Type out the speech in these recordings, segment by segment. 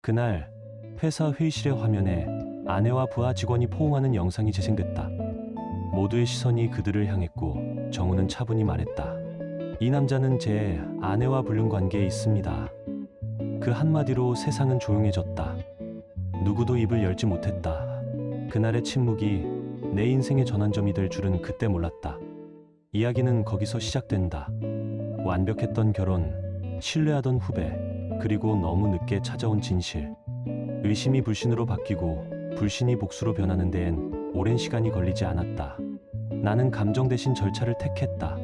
그날 회사 회의실의 화면에 아내와 부하 직원이 포옹하는 영상이 재생됐다. 모두의 시선이 그들을 향했고 정우는 차분히 말했다. 이 남자는 제 아내와 불륜 관계에 있습니다. 그 한마디로 세상은 조용해졌다. 누구도 입을 열지 못했다. 그날의 침묵이 내 인생의 전환점이 될 줄은 그때 몰랐다. 이야기는 거기서 시작된다. 완벽했던 결혼, 신뢰하던 후배, 그리고 너무 늦게 찾아온 진실. 의심이 불신으로 바뀌고 불신이 복수로 변하는 데엔 오랜 시간이 걸리지 않았다. 나는 감정 대신 절차를 택했다.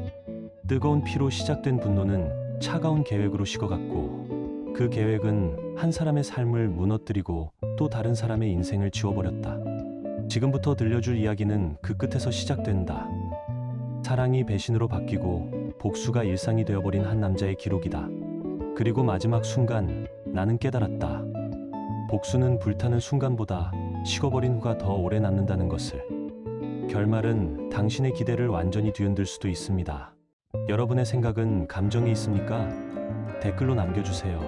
뜨거운 피로 시작된 분노는 차가운 계획으로 식어갔고 그 계획은 한 사람의 삶을 무너뜨리고 또 다른 사람의 인생을 지워버렸다. 지금부터 들려줄 이야기는 그 끝에서 시작된다. 사랑이 배신으로 바뀌고 복수가 일상이 되어버린 한 남자의 기록이다. 그리고 마지막 순간 나는 깨달았다. 복수는 불타는 순간보다 식어버린 후가 더 오래 남는다는 것을. 결말은 당신의 기대를 완전히 뒤흔들 수도 있습니다. 여러분의 생각은 감정에 있습니까? 댓글로 남겨주세요.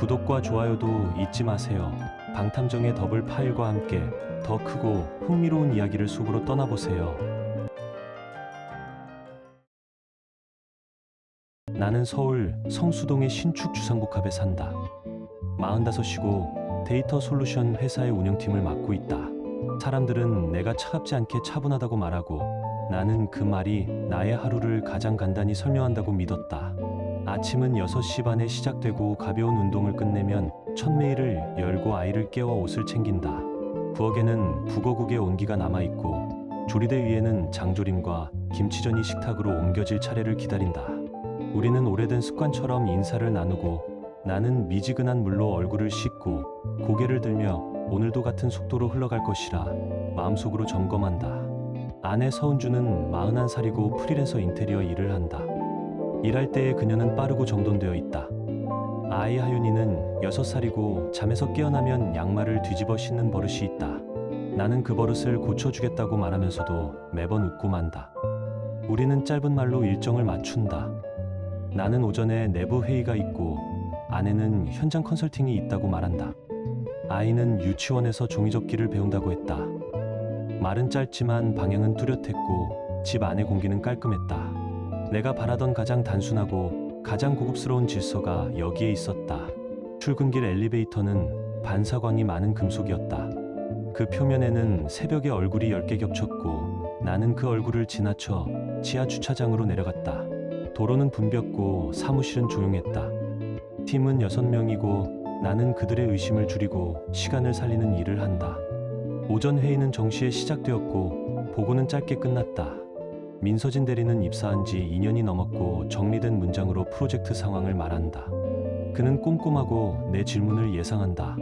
구독과 좋아요도 잊지 마세요. 방탐정의 더블 파일과 함께 더 크고 흥미로운 이야기를 속으로 떠나보세요. 나는 서울 성수동의 신축 주상복합에 산다. 45이고 데이터 솔루션 회사의 운영팀을 맡고 있다. 사람들은 내가 차갑지 않게 차분하다고 말하고 나는 그 말이 나의 하루를 가장 간단히 설명한다고 믿었다. 아침은 6시 반에 시작되고 가벼운 운동을 끝내면 첫 메일을 열고 아이를 깨워 옷을 챙긴다. 부엌에는 북어국의 온기가 남아있고 조리대 위에는 장조림과 김치전이 식탁으로 옮겨질 차례를 기다린다. 우리는 오래된 습관처럼 인사를 나누고 나는 미지근한 물로 얼굴을 씻고 고개를 들며 오늘도 같은 속도로 흘러갈 것이라 마음속으로 점검한다. 아내 서은주는 41살이고 프리랜서 인테리어 일을 한다. 일할 때의 그녀는 빠르고 정돈되어 있다. 아이 하윤이는 6살이고 잠에서 깨어나면 양말을 뒤집어 신는 버릇이 있다. 나는 그 버릇을 고쳐주겠다고 말하면서도 매번 웃고 만다. 우리는 짧은 말로 일정을 맞춘다. 나는 오전에 내부 회의가 있고 아내는 현장 컨설팅이 있다고 말한다. 아이는 유치원에서 종이접기를 배운다고 했다. 말은 짧지만 방향은 뚜렷했고 집 안의 공기는 깔끔했다. 내가 바라던 가장 단순하고 가장 고급스러운 질서가 여기에 있었다. 출근길 엘리베이터는 반사광이 많은 금속이었다. 그 표면에는 새벽의 얼굴이 10개 겹쳤고 나는 그 얼굴을 지나쳐 지하 주차장으로 내려갔다. 도로는 붐볐고 사무실은 조용했다. 팀은 6명이고 나는 그들의 의심을 줄이고 시간을 살리는 일을 한다. 오전 회의는 정시에 시작되었고 보고는 짧게 끝났다. 민서진 대리는 입사한 지 2년이 넘었고 정리된 문장으로 프로젝트 상황을 말한다. 그는 꼼꼼하고 내 질문을 예상한다.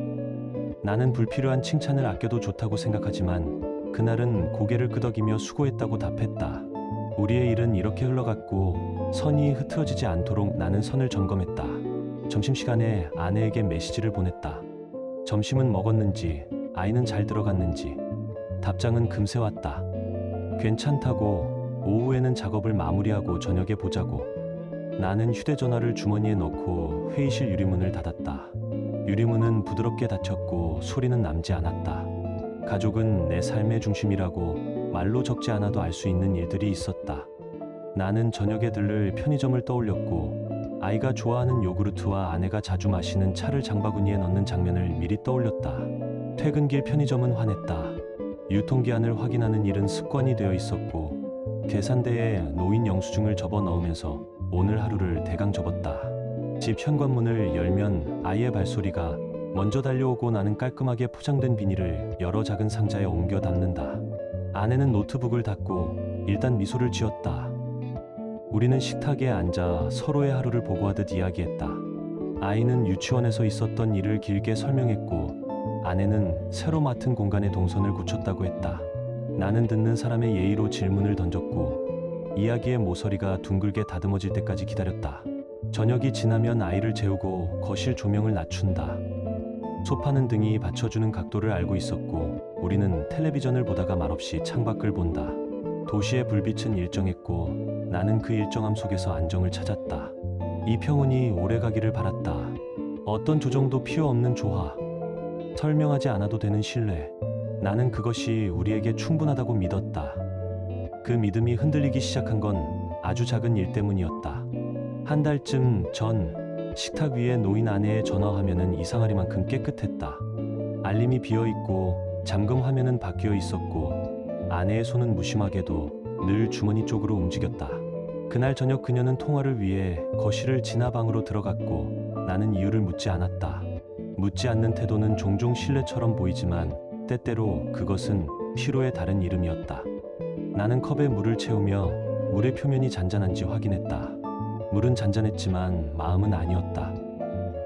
나는 불필요한 칭찬을 아껴도 좋다고 생각하지만 그날은 고개를 끄덕이며 수고했다고 답했다. 우리의 일은 이렇게 흘러갔고 선이 흐트러지지 않도록 나는 선을 점검했다. 점심시간에 아내에게 메시지를 보냈다. 점심은 먹었는지, 아이는 잘 들어갔는지. 답장은 금세 왔다. 괜찮다고, 오후에는 작업을 마무리하고 저녁에 보자고. 나는 휴대전화를 주머니에 넣고 회의실 유리문을 닫았다. 유리문은 부드럽게 닫혔고 소리는 남지 않았다. 가족은 내 삶의 중심이라고 말로 적지 않아도 알 수 있는 일들이 있었다. 나는 저녁에 들를 편의점을 떠올렸고 아이가 좋아하는 요구르트와 아내가 자주 마시는 차를 장바구니에 넣는 장면을 미리 떠올렸다. 퇴근길 편의점은 환했다. 유통기한을 확인하는 일은 습관이 되어 있었고 계산대에 노인 영수증을 접어 넣으면서 오늘 하루를 대강 접었다. 집 현관문을 열면 아이의 발소리가 먼저 달려오고 나는 깔끔하게 포장된 비닐을 여러 작은 상자에 옮겨 담는다. 아내는 노트북을 닫고 일단 미소를 지었다. 우리는 식탁에 앉아 서로의 하루를 보고하듯 이야기했다. 아이는 유치원에서 있었던 일을 길게 설명했고 아내는 새로 맡은 공간의 동선을 고쳤다고 했다. 나는 듣는 사람의 예의로 질문을 던졌고 이야기의 모서리가 둥글게 다듬어질 때까지 기다렸다. 저녁이 지나면 아이를 재우고 거실 조명을 낮춘다. 소파는 등이 받쳐주는 각도를 알고 있었고 우리는 텔레비전을 보다가 말없이 창밖을 본다. 도시의 불빛은 일정했고 나는 그 일정함 속에서 안정을 찾았다. 이 평온이 오래가기를 바랐다. 어떤 조정도 필요 없는 조화. 설명하지 않아도 되는 신뢰. 나는 그것이 우리에게 충분하다고 믿었다. 그 믿음이 흔들리기 시작한 건 아주 작은 일 때문이었다. 한 달쯤 전 식탁 위에 놓인 아내의 전화 화면은 이상하리만큼 깨끗했다. 알림이 비어있고 잠금 화면은 바뀌어 있었고 아내의 손은 무심하게도 늘 주머니 쪽으로 움직였다. 그날 저녁 그녀는 통화를 위해 거실을 지나 방으로 들어갔고 나는 이유를 묻지 않았다. 묻지 않는 태도는 종종 신뢰처럼 보이지만 때때로 그것은 피로의 다른 이름이었다. 나는 컵에 물을 채우며 물의 표면이 잔잔한지 확인했다. 물은 잔잔했지만 마음은 아니었다.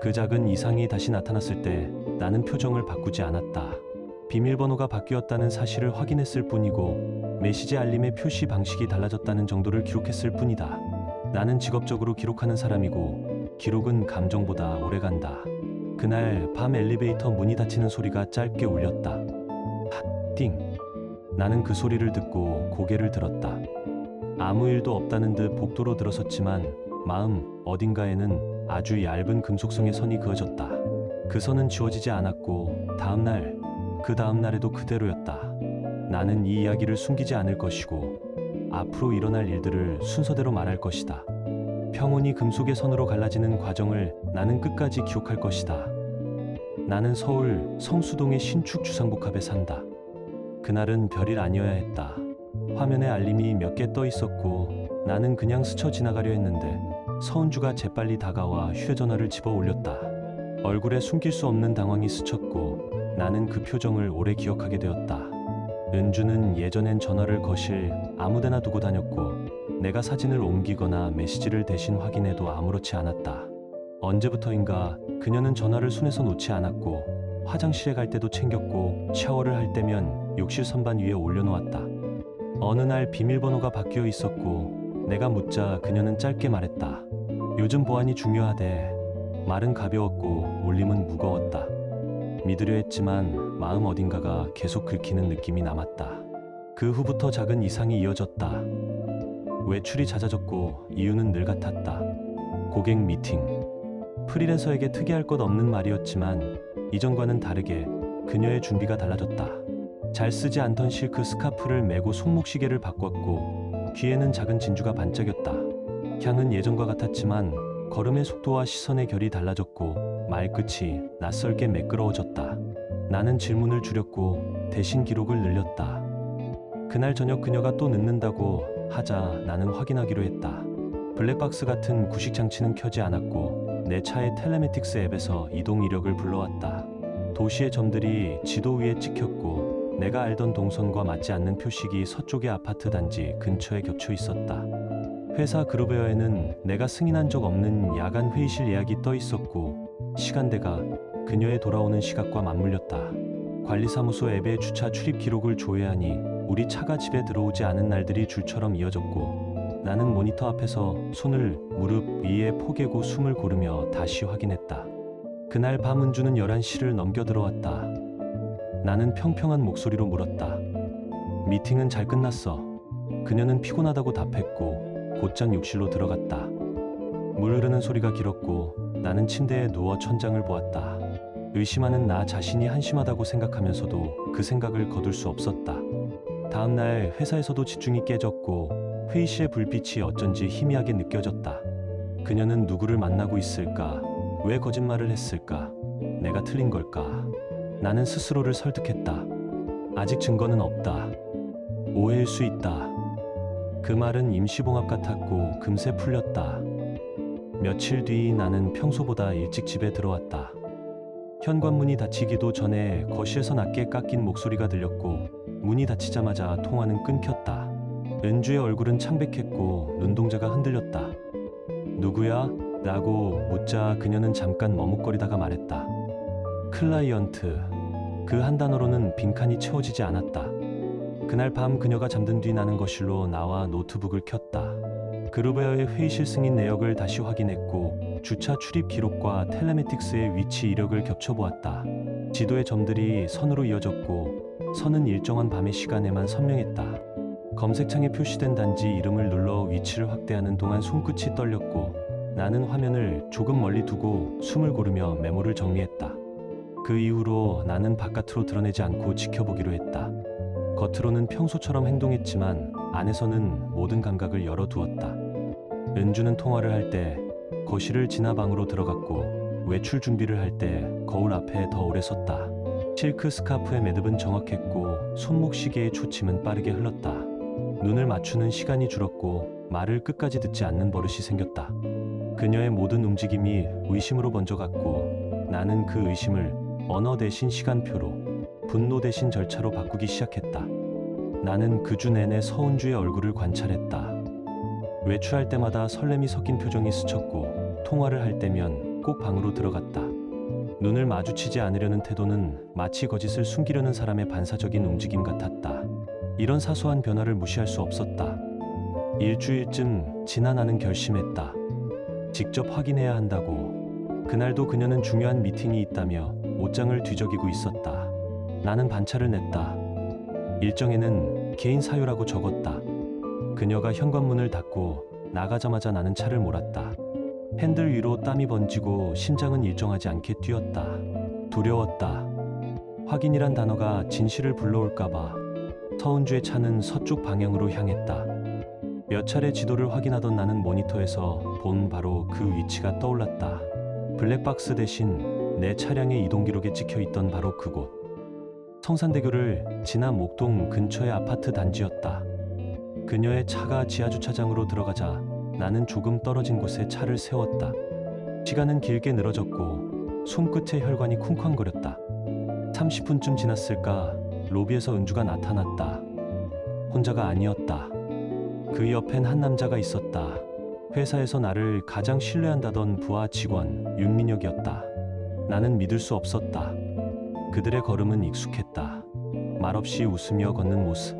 그 작은 이상이 다시 나타났을 때 나는 표정을 바꾸지 않았다. 비밀번호가 바뀌었다는 사실을 확인했을 뿐이고 메시지 알림의 표시 방식이 달라졌다는 정도를 기록했을 뿐이다. 나는 직업적으로 기록하는 사람이고 기록은 감정보다 오래간다. 그날 밤 엘리베이터 문이 닫히는 소리가 짧게 울렸다. 띵. 나는 그 소리를 듣고 고개를 들었다. 아무 일도 없다는 듯 복도로 들어섰지만 마음 어딘가에는 아주 얇은 금속성의 선이 그어졌다. 그 선은 지워지지 않았고 그 다음 날에도 그대로였다. 나는 이 이야기를 숨기지 않을 것이고 앞으로 일어날 일들을 순서대로 말할 것이다. 평온이 금속의 선으로 갈라지는 과정을 나는 끝까지 기억할 것이다. 나는 서울 성수동의 신축 주상복합에 산다. 그날은 별일 아니어야 했다. 화면에 알림이 몇 개 떠 있었고 나는 그냥 스쳐 지나가려 했는데 서은주가 재빨리 다가와 휴대전화를 집어 올렸다. 얼굴에 숨길 수 없는 당황이 스쳤고 나는 그 표정을 오래 기억하게 되었다. 은주는 예전엔 전화를 거실 아무데나 두고 다녔고 내가 사진을 옮기거나 메시지를 대신 확인해도 아무렇지 않았다. 언제부터인가 그녀는 전화를 손에서 놓지 않았고 화장실에 갈 때도 챙겼고 샤워를 할 때면 욕실 선반 위에 올려놓았다. 어느 날 비밀번호가 바뀌어 있었고 내가 묻자 그녀는 짧게 말했다. 요즘 보안이 중요하대. 말은 가벼웠고 울림은 무거웠다. 믿으려 했지만 마음 어딘가가 계속 긁히는 느낌이 남았다. 그 후부터 작은 이상이 이어졌다. 외출이 잦아졌고 이유는 늘 같았다. 고객 미팅. 프리랜서에게 특이할 것 없는 말이었지만 이전과는 다르게 그녀의 준비가 달라졌다. 잘 쓰지 않던 실크 스카프를 메고 손목시계를 바꿨고 귀에는 작은 진주가 반짝였다. 향은 예전과 같았지만 걸음의 속도와 시선의 결이 달라졌고 말끝이 낯설게 매끄러워졌다. 나는 질문을 줄였고 대신 기록을 늘렸다. 그날 저녁 그녀가 또 늦는다고 하자 나는 확인하기로 했다. 블랙박스 같은 구식 장치는 켜지 않았고 내 차의 텔레매틱스 앱에서 이동 이력을 불러왔다. 도시의 점들이 지도 위에 찍혔고 내가 알던 동선과 맞지 않는 표식이 서쪽의 아파트 단지 근처에 겹쳐 있었다. 회사 그룹웨어에는 내가 승인한 적 없는 야간 회의실 예약이 떠 있었고 시간대가 그녀의 돌아오는 시각과 맞물렸다. 관리사무소 앱에 주차 출입 기록을 조회하니 우리 차가 집에 들어오지 않은 날들이 줄처럼 이어졌고 나는 모니터 앞에서 손을 무릎 위에 포개고 숨을 고르며 다시 확인했다. 그날 밤 은주는 11시를 넘겨 들어왔다. 나는 평평한 목소리로 물었다. 미팅은 잘 끝났어. 그녀는 피곤하다고 답했고 곧장 욕실로 들어갔다. 물 흐르는 소리가 길었고 나는 침대에 누워 천장을 보았다. 의심하는 나 자신이 한심하다고 생각하면서도 그 생각을 거둘 수 없었다. 다음 날 회사에서도 집중이 깨졌고 회의실의 불빛이 어쩐지 희미하게 느껴졌다. 그녀는 누구를 만나고 있을까? 왜 거짓말을 했을까? 내가 틀린 걸까? 나는 스스로를 설득했다. 아직 증거는 없다. 오해일 수 있다. 그 말은 임시봉합 같았고 금세 풀렸다. 며칠 뒤 나는 평소보다 일찍 집에 들어왔다. 현관문이 닫히기도 전에 거실에서 낮게 깎인 목소리가 들렸고 문이 닫히자마자 통화는 끊겼다. 은주의 얼굴은 창백했고 눈동자가 흔들렸다. 누구야? 라고 묻자 그녀는 잠깐 머뭇거리다가 말했다. 클라이언트. 그 한 단어로는 빈칸이 채워지지 않았다. 그날 밤 그녀가 잠든 뒤 나는 거실로 나와 노트북을 켰다. 그룹웨어의 회의실 승인 내역을 다시 확인했고 주차 출입 기록과 텔레매틱스의 위치 이력을 겹쳐보았다. 지도의 점들이 선으로 이어졌고 선은 일정한 밤의 시간에만 선명했다. 검색창에 표시된 단지 이름을 눌러 위치를 확대하는 동안 손끝이 떨렸고 나는 화면을 조금 멀리 두고 숨을 고르며 메모를 정리했다. 그 이후로 나는 바깥으로 드러내지 않고 지켜보기로 했다. 겉으로는 평소처럼 행동했지만 안에서는 모든 감각을 열어두었다. 은주는 통화를 할 때 거실을 지나 방으로 들어갔고 외출 준비를 할 때 거울 앞에 더 오래 섰다. 실크 스카프의 매듭은 정확했고 손목 시계의 초침은 빠르게 흘렀다. 눈을 맞추는 시간이 줄었고 말을 끝까지 듣지 않는 버릇이 생겼다. 그녀의 모든 움직임이 의심으로 번져갔고 나는 그 의심을 언어 대신 시간표로, 분노 대신 절차로 바꾸기 시작했다. 나는 그 주 내내 서은주의 얼굴을 관찰했다. 외출할 때마다 설렘이 섞인 표정이 스쳤고 통화를 할 때면 꼭 방으로 들어갔다. 눈을 마주치지 않으려는 태도는 마치 거짓을 숨기려는 사람의 반사적인 움직임 같았다. 이런 사소한 변화를 무시할 수 없었다. 일주일쯤 지나 나는 결심했다. 직접 확인해야 한다고. 그날도 그녀는 중요한 미팅이 있다며 옷장을 뒤적이고 있었다. 나는 반차를 냈다. 일정에는 개인 사유라고 적었다. 그녀가 현관문을 닫고 나가자마자 나는 차를 몰았다. 핸들 위로 땀이 번지고 심장은 일정하지 않게 뛰었다. 두려웠다. 확인이란 단어가 진실을 불러올까봐. 서은주의 차는 서쪽 방향으로 향했다. 몇 차례 지도를 확인하던 나는 모니터에서 본 바로 그 위치가 떠올랐다. 블랙박스 대신 내 차량의 이동 기록에 찍혀있던 바로 그곳. 성산대교를 지나 목동 근처의 아파트 단지였다. 그녀의 차가 지하주차장으로 들어가자 나는 조금 떨어진 곳에 차를 세웠다. 시간은 길게 늘어졌고 손끝에 혈관이 쿵쾅거렸다. 30분쯤 지났을까 로비에서 은주가 나타났다. 혼자가 아니었다. 그 옆엔 한 남자가 있었다. 회사에서 나를 가장 신뢰한다던 부하 직원 윤민혁이었다. 나는 믿을 수 없었다. 그들의 걸음은 익숙했다. 말없이 웃으며 걷는 모습,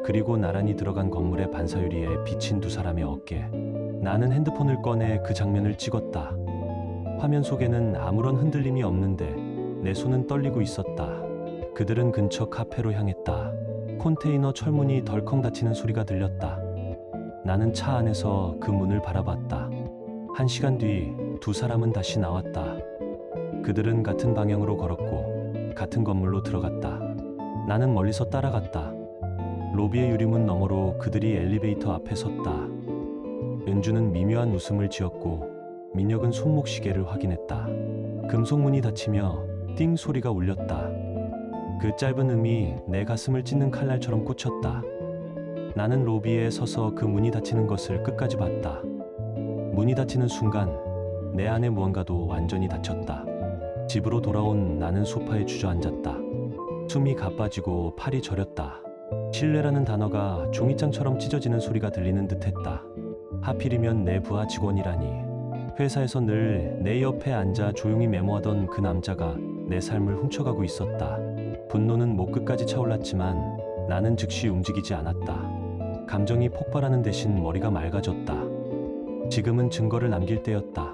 그리고 나란히 들어간 건물의 반사유리에 비친 두 사람의 어깨. 나는 핸드폰을 꺼내 그 장면을 찍었다. 화면 속에는 아무런 흔들림이 없는데 내 손은 떨리고 있었다. 그들은 근처 카페로 향했다. 컨테이너 철문이 덜컹 닫히는 소리가 들렸다. 나는 차 안에서 그 문을 바라봤다. 1시간 뒤 두 사람은 다시 나왔다. 그들은 같은 방향으로 걸었고 같은 건물로 들어갔다. 나는 멀리서 따라갔다. 로비의 유리문 너머로 그들이 엘리베이터 앞에 섰다. 은주는 미묘한 웃음을 지었고 민혁은 손목 시계를 확인했다. 금속문이 닫히며 띵 소리가 울렸다. 그 짧은 음이 내 가슴을 찢는 칼날처럼 꽂혔다. 나는 로비에 서서 그 문이 닫히는 것을 끝까지 봤다. 문이 닫히는 순간 내 안의 무언가도 완전히 닫혔다. 집으로 돌아온 나는 소파에 주저앉았다. 숨이 가빠지고 팔이 저렸다. 신뢰라는 단어가 종이장처럼 찢어지는 소리가 들리는 듯했다. 하필이면 내 부하 직원이라니. 회사에서 늘 내 옆에 앉아 조용히 메모하던 그 남자가 내 삶을 훔쳐가고 있었다. 분노는 목 끝까지 차올랐지만 나는 즉시 움직이지 않았다. 감정이 폭발하는 대신 머리가 맑아졌다. 지금은 증거를 남길 때였다.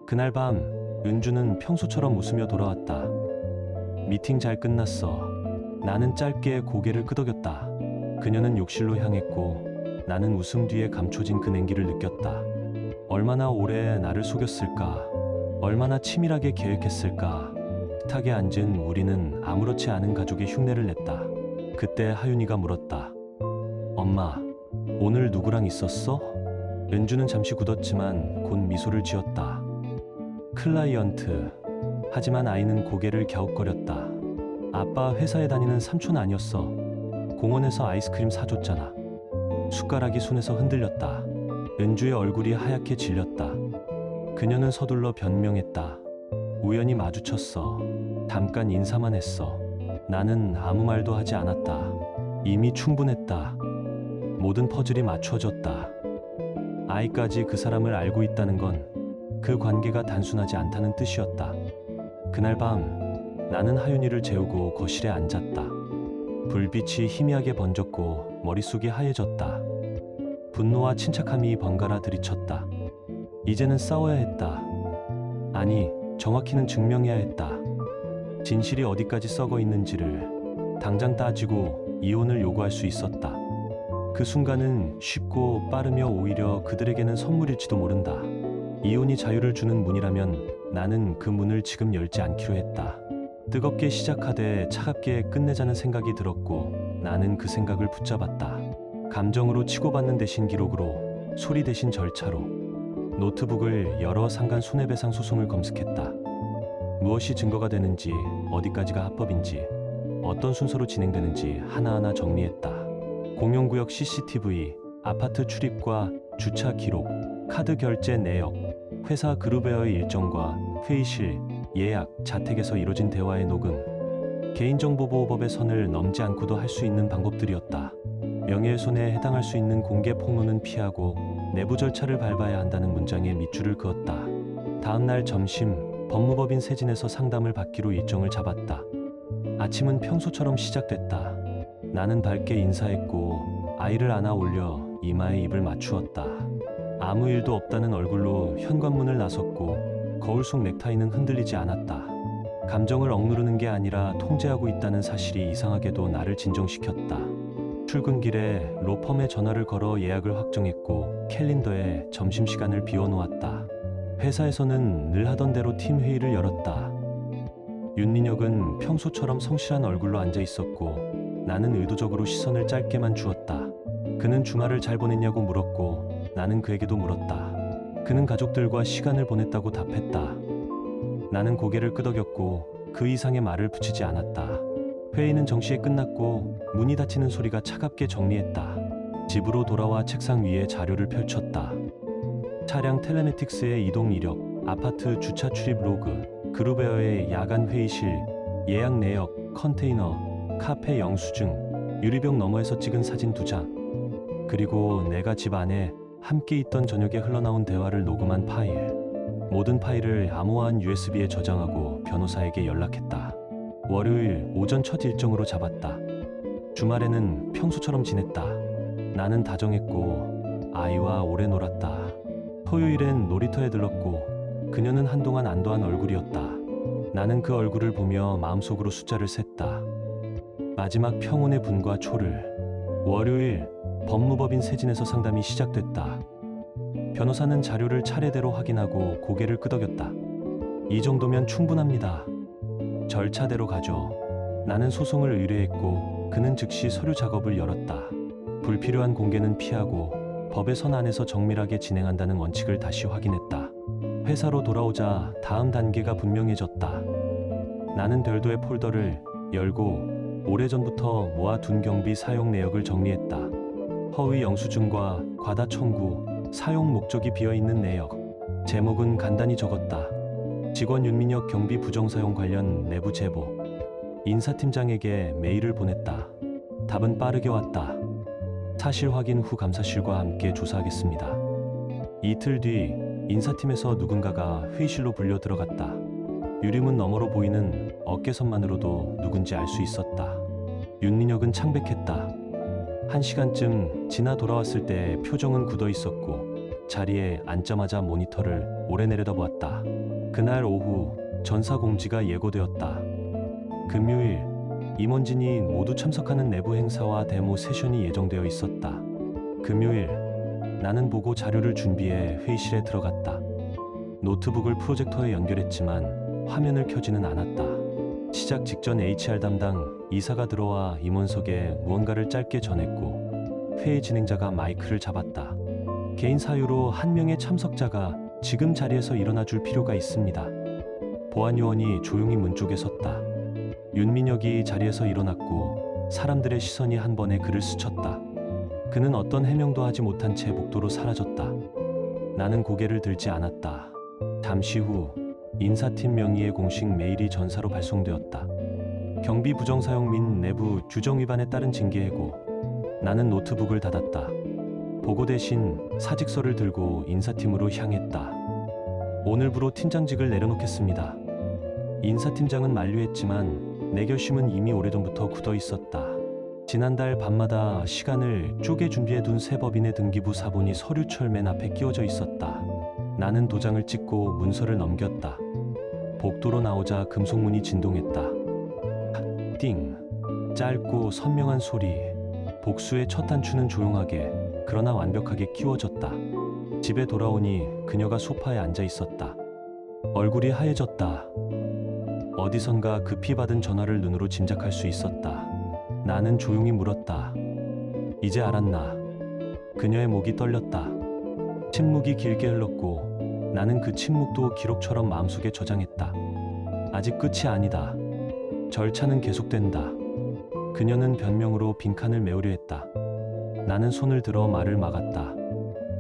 그날 밤 은주는 평소처럼 웃으며 돌아왔다. 미팅 잘 끝났어. 나는 짧게 고개를 끄덕였다. 그녀는 욕실로 향했고 나는 웃음 뒤에 감춰진 그 냉기를 느꼈다. 얼마나 오래 나를 속였을까? 얼마나 치밀하게 계획했을까? 식탁에 앉은 우리는 아무렇지 않은 가족의 흉내를 냈다. 그때 하윤이가 물었다. 엄마, 오늘 누구랑 있었어? 은주는 잠시 굳었지만 곧 미소를 지었다. 클라이언트. 하지만 아이는 고개를 갸웃거렸다. 아빠 회사에 다니는 삼촌 아니었어. 공원에서 아이스크림 사줬잖아. 숟가락이 손에서 흔들렸다. 은주의 얼굴이 하얗게 질렸다. 그녀는 서둘러 변명했다. 우연히 마주쳤어. 잠깐 인사만 했어. 나는 아무 말도 하지 않았다. 이미 충분했다. 모든 퍼즐이 맞춰졌다. 아이까지 그 사람을 알고 있다는 건 그 관계가 단순하지 않다는 뜻이었다. 그날 밤 나는 하윤이를 재우고 거실에 앉았다. 불빛이 희미하게 번졌고 머릿속이 하얘졌다. 분노와 침착함이 번갈아 들이쳤다. 이제는 싸워야 했다. 아니, 정확히는 증명해야 했다. 진실이 어디까지 썩어 있는지를 당장 따지고 이혼을 요구할 수 있었다. 그 순간은 쉽고 빠르며 오히려 그들에게는 선물일지도 모른다. 이혼이 자유를 주는 문이라면 나는 그 문을 지금 열지 않기로 했다. 뜨겁게 시작하되 차갑게 끝내자는 생각이 들었고 나는 그 생각을 붙잡았다. 감정으로 치고받는 대신 기록으로, 소리 대신 절차로. 노트북을 열어 상간 손해배상 소송을 검색했다. 무엇이 증거가 되는지, 어디까지가 합법인지, 어떤 순서로 진행되는지 하나하나 정리했다. 공용구역 CCTV, 아파트 출입과 주차 기록, 카드 결제 내역, 회사 그룹웨어의 일정과 회의실, 예약, 자택에서 이뤄진 대화의 녹음. 개인정보보호법의 선을 넘지 않고도 할 수 있는 방법들이었다. 명예훼손에 해당할 수 있는 공개 폭로는 피하고 내부 절차를 밟아야 한다는 문장에 밑줄을 그었다. 다음 날 점심, 법무법인 세진에서 상담을 받기로 일정을 잡았다. 아침은 평소처럼 시작됐다. 나는 밝게 인사했고 아이를 안아 올려 이마에 입을 맞추었다. 아무 일도 없다는 얼굴로 현관문을 나섰고 거울 속 넥타이는 흔들리지 않았다. 감정을 억누르는 게 아니라 통제하고 있다는 사실이 이상하게도 나를 진정시켰다. 출근길에 로펌에 전화를 걸어 예약을 확정했고 캘린더에 점심시간을 비워놓았다. 회사에서는 늘 하던 대로 팀 회의를 열었다. 윤민혁은 평소처럼 성실한 얼굴로 앉아 있었고 나는 의도적으로 시선을 짧게만 주었다. 그는 주말을 잘 보냈냐고 물었고 나는 그에게도 물었다. 그는 가족들과 시간을 보냈다고 답했다. 나는 고개를 끄덕였고 그 이상의 말을 붙이지 않았다. 회의는 정시에 끝났고 문이 닫히는 소리가 차갑게 정리했다. 집으로 돌아와 책상 위에 자료를 펼쳤다. 차량 텔레매틱스의 이동 이력, 아파트 주차 출입 로그, 그룹웨어의 야간 회의실, 예약 내역, 컨테이너, 카페 영수증, 유리병 너머에서 찍은 사진 2장, 그리고 내가 집 안에 함께 있던 저녁에 흘러나온 대화를 녹음한 파일. 모든 파일을 암호화한 USB에 저장하고 변호사에게 연락했다. 월요일 오전 첫 일정으로 잡았다. 주말에는 평소처럼 지냈다. 나는 다정했고 아이와 오래 놀았다. 토요일엔 놀이터에 들렀고 그녀는 한동안 안도한 얼굴이었다. 나는 그 얼굴을 보며 마음속으로 숫자를 셌다. 마지막 평온의 분과 초를. 월요일 법무법인 세진에서 상담이 시작됐다. 변호사는 자료를 차례대로 확인하고 고개를 끄덕였다. 이 정도면 충분합니다. 절차대로 가죠. 나는 소송을 의뢰했고 그는 즉시 서류 작업을 열었다. 불필요한 공개는 피하고 법의 선 안에서 정밀하게 진행한다는 원칙을 다시 확인했다. 회사로 돌아오자 다음 단계가 분명해졌다. 나는 별도의 폴더를 열고 오래전부터 모아둔 경비 사용 내역을 정리했다. 허위 영수증과 과다 청구, 사용 목적이 비어있는 내역. 제목은 간단히 적었다. 직원 윤민혁 경비 부정사용 관련 내부 제보. 인사팀장에게 메일을 보냈다. 답은 빠르게 왔다. 사실 확인 후 감사실과 함께 조사하겠습니다. 이틀 뒤 인사팀에서 누군가가 회의실로 불려 들어갔다. 유리문 너머로 보이는 어깨선만으로도 누군지 알 수 있었다. 윤민혁은 창백했다. 1시간쯤 지나 돌아왔을 때 표정은 굳어 있었고 자리에 앉자마자 모니터를 오래 내려다보았다. 그날 오후 전사공지가 예고되었다. 금요일 임원진이 모두 참석하는 내부 행사와 데모 세션이 예정되어 있었다. 금요일 나는 보고 자료를 준비해 회의실에 들어갔다. 노트북을 프로젝터에 연결했지만 화면을 켜지는 않았다. 시작 직전 HR 담당 이사가 들어와 임원석에 무언가를 짧게 전했고 회의 진행자가 마이크를 잡았다. 개인 사유로 한 명의 참석자가 지금 자리에서 일어나 줄 필요가 있습니다. 보안요원이 조용히 문 쪽에 섰다. 윤민혁이 자리에서 일어났고 사람들의 시선이 한 번에 그를 스쳤다. 그는 어떤 해명도 하지 못한 채 복도로 사라졌다. 나는 고개를 들지 않았다. 잠시 후 인사팀 명의의 공식 메일이 전사로 발송되었다. 경비 부정사용 및 내부 규정 위반에 따른 징계해고. 나는 노트북을 닫았다. 보고 대신 사직서를 들고 인사팀으로 향했다. 오늘부로 팀장직을 내려놓겠습니다. 인사팀장은 만류했지만 내 결심은 이미 오래전부터 굳어 있었다. 지난달 밤마다 시간을 쪼개 준비해둔 새 법인의 등기부 사본이 서류철 맨 앞에 끼워져 있었다. 나는 도장을 찍고 문서를 넘겼다. 복도로 나오자 금속문이 진동했다. 띵. 짧고 선명한 소리. 복수의 첫 단추는 조용하게 그러나 완벽하게 끼워졌다. 집에 돌아오니 그녀가 소파에 앉아 있었다. 얼굴이 하얘졌다. 어디선가 급히 받은 전화를 눈으로 짐작할 수 있었다. 나는 조용히 물었다. 이제 알았나? 그녀의 목이 떨렸다. 침묵이 길게 흘렀고 나는 그 침묵도 기록처럼 마음속에 저장했다. 아직 끝이 아니다. 절차는 계속된다. 그녀는 변명으로 빈칸을 메우려 했다. 나는 손을 들어 말을 막았다.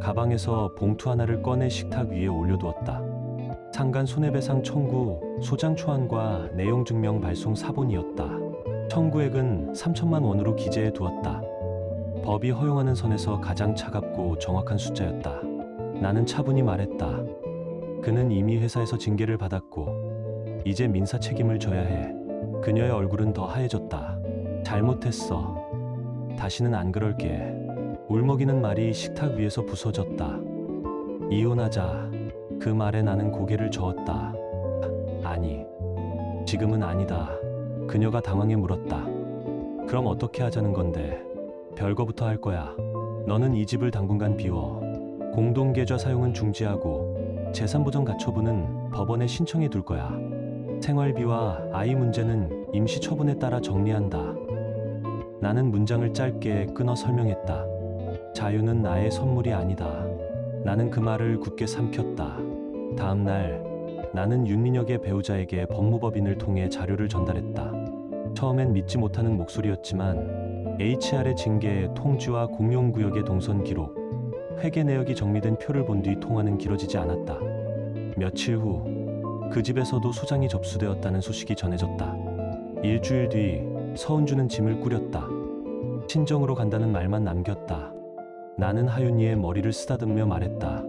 가방에서 봉투 하나를 꺼내 식탁 위에 올려두었다. 상간 손해배상 청구, 소장 초안과 내용 증명 발송 사본이었다. 청구액은 3천만 원으로 기재해 두었다. 법이 허용하는 선에서 가장 차갑고 정확한 숫자였다. 나는 차분히 말했다. 그는 이미 회사에서 징계를 받았고 이제 민사 책임을 져야 해. 그녀의 얼굴은 더 하얘졌다. 잘못했어. 다시는 안 그럴게. 울먹이는 말이 식탁 위에서 부서졌다. 이혼하자. 그 말에 나는 고개를 저었다. 아니, 지금은 아니다. 그녀가 당황해 물었다. 그럼 어떻게 하자는 건데? 별거부터 할 거야. 너는 이 집을 당분간 비워. 공동계좌 사용은 중지하고 재산보전 가처분은 법원에 신청해 둘 거야. 생활비와 아이 문제는 임시처분에 따라 정리한다. 나는 문장을 짧게 끊어 설명했다. 자유는 나의 선물이 아니다. 나는 그 말을 굳게 삼켰다. 다음 날 나는 윤민혁의 배우자에게 법무법인을 통해 자료를 전달했다. 처음엔 믿지 못하는 목소리였지만 HR의 징계, 통지와 공용구역의 동선 기록, 회계 내역이 정리된 표를 본 뒤 통화는 길어지지 않았다. 며칠 후 그 집에서도 소장이 접수되었다는 소식이 전해졌다. 일주일 뒤 서은주는 짐을 꾸렸다. 친정으로 간다는 말만 남겼다. 나는 하윤이의 머리를 쓰다듬으며 말했다.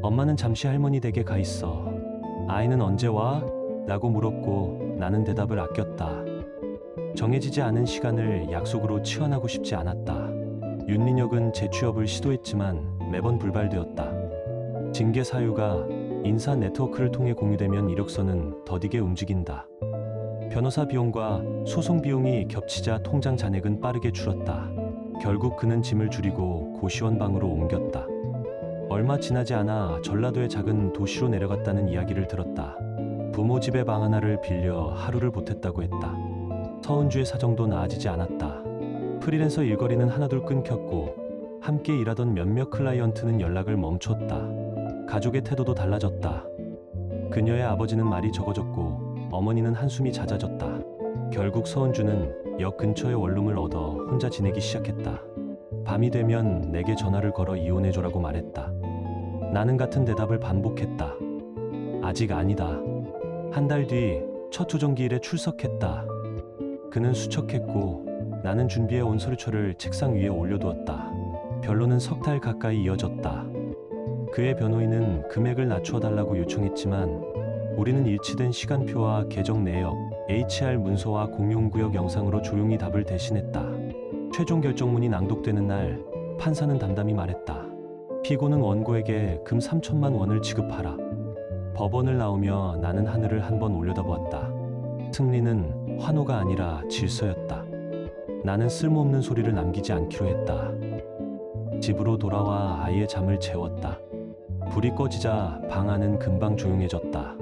엄마는 잠시 할머니 댁에 가 있어. 아이는 언제 와? 라고 물었고 나는 대답을 아꼈다. 정해지지 않은 시간을 약속으로 치환하고 싶지 않았다. 윤민혁은 재취업을 시도했지만 매번 불발되었다. 징계 사유가 인사 네트워크를 통해 공유되면 이력서는 더디게 움직인다. 변호사 비용과 소송 비용이 겹치자 통장 잔액은 빠르게 줄었다. 결국 그는 짐을 줄이고 고시원 방으로 옮겼다. 얼마 지나지 않아 전라도의 작은 도시로 내려갔다는 이야기를 들었다. 부모 집의 방 하나를 빌려 하루를 보탰다고 했다. 서은주의 사정도 나아지지 않았다. 프리랜서 일거리는 하나둘 끊겼고 함께 일하던 몇몇 클라이언트는 연락을 멈췄다. 가족의 태도도 달라졌다. 그녀의 아버지는 말이 적어졌고 어머니는 한숨이 잦아졌다. 결국 서은주는 역 근처의 원룸을 얻어 혼자 지내기 시작했다. 밤이 되면 내게 전화를 걸어 이혼해줘라고 말했다. 나는 같은 대답을 반복했다. 아직 아니다. 한 달 뒤 첫 조정기일에 출석했다. 그는 수척했고 나는 준비해온 서류처를 책상 위에 올려두었다. 변론은 석 달 가까이 이어졌다. 그의 변호인은 금액을 낮춰 달라고 요청했지만 우리는 일치된 시간표와 계정 내역, HR 문서와 공용구역 영상으로 조용히 답을 대신했다. 최종 결정문이 낭독되는 날 판사는 담담히 말했다. 피고는 원고에게 금 3천만 원을 지급하라. 법원을 나오며 나는 하늘을 한번 올려다보았다. 승리는 환호가 아니라 질서였다. 나는 쓸모없는 소리를 남기지 않기로 했다. 집으로 돌아와 아이의 잠을 재웠다. 불이 꺼지자 방 안은 금방 조용해졌다.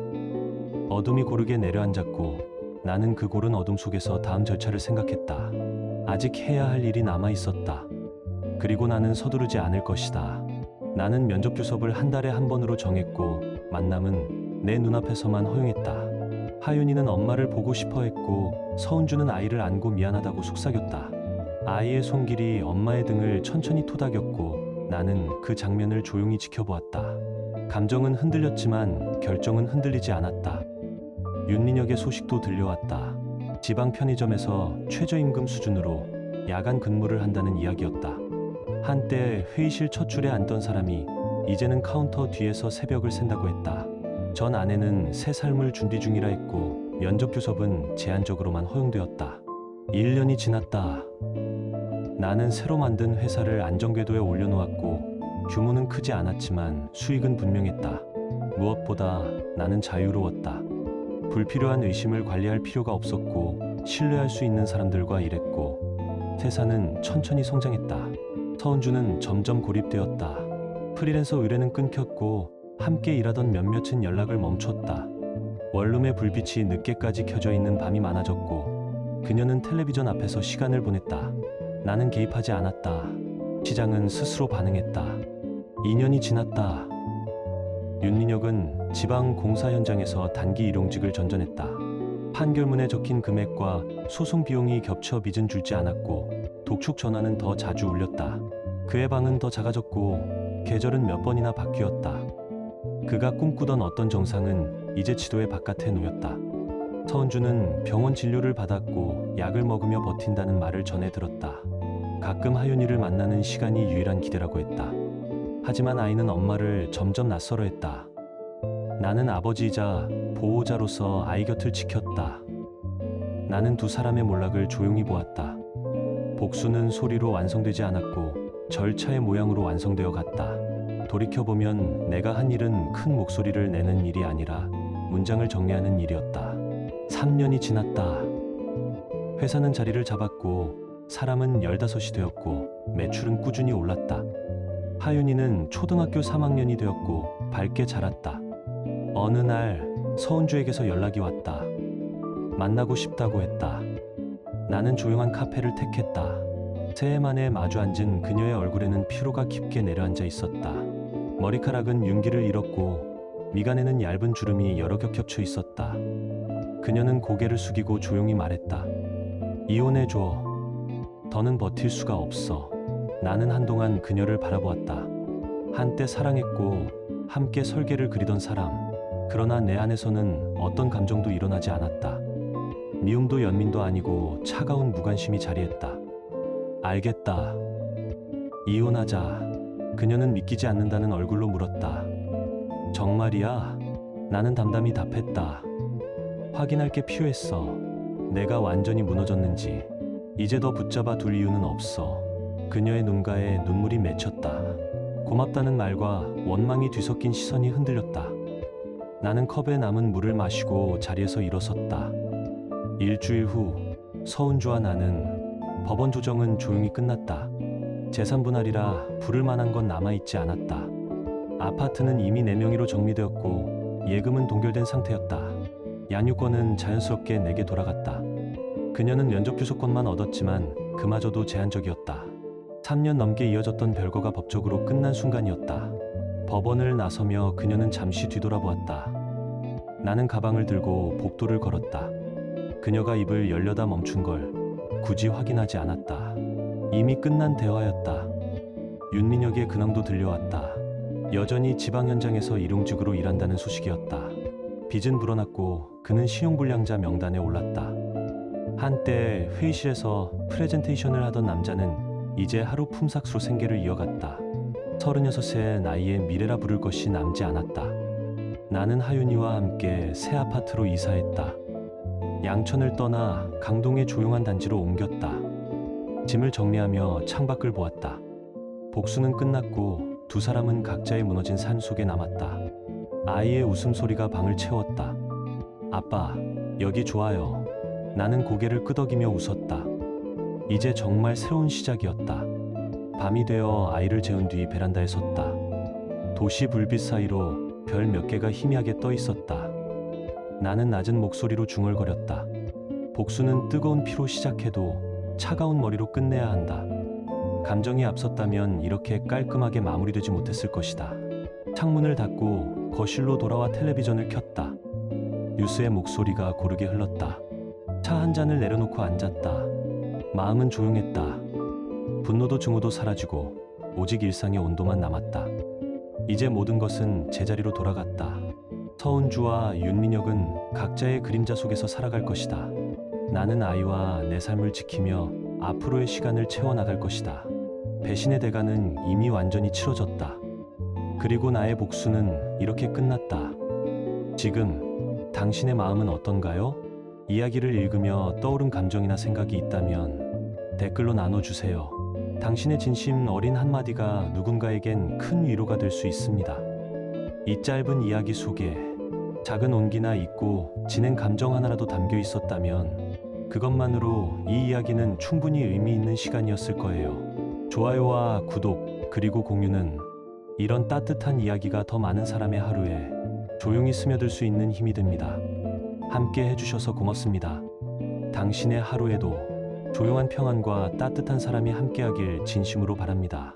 어둠이 고르게 내려앉았고 나는 그 고른 어둠 속에서 다음 절차를 생각했다. 아직 해야 할 일이 남아 있었다. 그리고 나는 서두르지 않을 것이다. 나는 면접 교섭을 한 달에 한 번으로 정했고 만남은 내 눈앞에서만 허용했다. 하윤이는 엄마를 보고 싶어 했고 서은주는 아이를 안고 미안하다고 속삭였다. 아이의 손길이 엄마의 등을 천천히 토닥였고 나는 그 장면을 조용히 지켜보았다. 감정은 흔들렸지만 결정은 흔들리지 않았다. 윤민혁의 소식도 들려왔다. 지방 편의점에서 최저임금 수준으로 야간 근무를 한다는 이야기였다. 한때 회의실 첫 줄에 앉던 사람이 이제는 카운터 뒤에서 새벽을 샌다고 했다. 전 아내는 새 삶을 준비 중이라 했고 면접 교섭은 제한적으로만 허용되었다. 1년이 지났다. 나는 새로 만든 회사를 안정궤도에 올려놓았고 규모는 크지 않았지만 수익은 분명했다. 무엇보다 나는 자유로웠다. 불필요한 의심을 관리할 필요가 없었고 신뢰할 수 있는 사람들과 일했고 회사는 천천히 성장했다. 서은주는 점점 고립되었다. 프리랜서 의뢰는 끊겼고 함께 일하던 몇몇은 연락을 멈췄다. 원룸의 불빛이 늦게까지 켜져 있는 밤이 많아졌고 그녀는 텔레비전 앞에서 시간을 보냈다. 나는 개입하지 않았다. 시장은 스스로 반응했다. 2년이 지났다. 윤민혁은 지방 공사 현장에서 단기 일용직을 전전했다. 판결문에 적힌 금액과 소송 비용이 겹쳐 빚은 줄지 않았고 독촉 전화는 더 자주 울렸다. 그의 방은 더 작아졌고 계절은 몇 번이나 바뀌었다. 그가 꿈꾸던 어떤 정상은 이제 지도의 바깥에 놓였다. 서은주는 병원 진료를 받았고 약을 먹으며 버틴다는 말을 전해 들었다. 가끔 하윤이를 만나는 시간이 유일한 기대라고 했다. 하지만 아이는 엄마를 점점 낯설어했다. 나는 아버지이자 보호자로서 아이 곁을 지켰다. 나는 두 사람의 몰락을 조용히 보았다. 복수는 소리로 완성되지 않았고 절차의 모양으로 완성되어 갔다. 돌이켜보면 내가 한 일은 큰 목소리를 내는 일이 아니라 문장을 정리하는 일이었다. 3년이 지났다. 회사는 자리를 잡았고 사람은 15이 되었고 매출은 꾸준히 올랐다. 하윤이는 초등학교 3학년이 되었고 밝게 자랐다. 어느 날 서은주에게서 연락이 왔다. 만나고 싶다고 했다. 나는 조용한 카페를 택했다. 새해 만에 마주 앉은 그녀의 얼굴에는 피로가 깊게 내려앉아 있었다. 머리카락은 윤기를 잃었고 미간에는 얇은 주름이 여러 겹 겹쳐 있었다. 그녀는 고개를 숙이고 조용히 말했다. 이혼해줘. 더는 버틸 수가 없어. 나는 한동안 그녀를 바라보았다. 한때 사랑했고 함께 설계를 그리던 사람. 그러나 내 안에서는 어떤 감정도 일어나지 않았다. 미움도 연민도 아니고 차가운 무관심이 자리했다. 알겠다. 이혼하자. 그녀는 믿기지 않는다는 얼굴로 물었다. 정말이야? 나는 담담히 답했다. 확인할 게 필요했어. 내가 완전히 무너졌는지. 이제 더 붙잡아 둘 이유는 없어. 그녀의 눈가에 눈물이 맺혔다. 고맙다는 말과 원망이 뒤섞인 시선이 흔들렸다. 나는 컵에 남은 물을 마시고 자리에서 일어섰다. 일주일 후 서은주와 나는 법원 조정은 조용히 끝났다. 재산 분할이라 부를 만한 건 남아있지 않았다. 아파트는 이미 내 명의로 정리되었고 예금은 동결된 상태였다. 양육권은 자연스럽게 내게 돌아갔다. 그녀는 면접 교섭권만 얻었지만 그마저도 제한적이었다. 3년 넘게 이어졌던 별거가 법적으로 끝난 순간이었다. 법원을 나서며 그녀는 잠시 뒤돌아보았다. 나는 가방을 들고 복도를 걸었다. 그녀가 입을 열려다 멈춘 걸 굳이 확인하지 않았다. 이미 끝난 대화였다. 윤민혁의 근황도 들려왔다. 여전히 지방 현장에서 일용직으로 일한다는 소식이었다. 빚은 불어났고 그는 신용불량자 명단에 올랐다. 한때 회의실에서 프레젠테이션을 하던 남자는 이제 하루 품삯으로 생계를 이어갔다. 36세 나이에 미래라 부를 것이 남지 않았다. 나는 하윤이와 함께 새 아파트로 이사했다. 양천을 떠나 강동의 조용한 단지로 옮겼다. 짐을 정리하며 창밖을 보았다. 복수는 끝났고 두 사람은 각자의 무너진 삶 속에 남았다. 아이의 웃음소리가 방을 채웠다. 아빠, 여기 좋아요. 나는 고개를 끄덕이며 웃었다. 이제 정말 새로운 시작이었다. 밤이 되어 아이를 재운 뒤 베란다에 섰다. 도시 불빛 사이로 별 몇 개가 희미하게 떠 있었다. 나는 낮은 목소리로 중얼거렸다. 복수는 뜨거운 피로 시작해도 차가운 머리로 끝내야 한다. 감정이 앞섰다면 이렇게 깔끔하게 마무리되지 못했을 것이다. 창문을 닫고 거실로 돌아와 텔레비전을 켰다. 뉴스의 목소리가 고르게 흘렀다. 차 한 잔을 내려놓고 앉았다. 마음은 조용했다. 분노도 증오도 사라지고 오직 일상의 온도만 남았다. 이제 모든 것은 제자리로 돌아갔다. 서은주와 윤민혁은 각자의 그림자 속에서 살아갈 것이다. 나는 아이와 내 삶을 지키며 앞으로의 시간을 채워나갈 것이다. 배신의 대가는 이미 완전히 치러졌다. 그리고 나의 복수는 이렇게 끝났다. 지금 당신의 마음은 어떤가요? 이야기를 읽으며 떠오른 감정이나 생각이 있다면 댓글로 나눠주세요. 당신의 진심 어린 한마디가 누군가에겐 큰 위로가 될 수 있습니다. 이 짧은 이야기 속에 작은 온기나 잊고 지낸 감정 하나라도 담겨 있었다면 그것만으로 이 이야기는 충분히 의미 있는 시간이었을 거예요. 좋아요와 구독 그리고 공유는 이런 따뜻한 이야기가 더 많은 사람의 하루에 조용히 스며들 수 있는 힘이 됩니다. 함께 해주셔서 고맙습니다. 당신의 하루에도 조용한 평안과 따뜻한 사람이 함께하길 진심으로 바랍니다.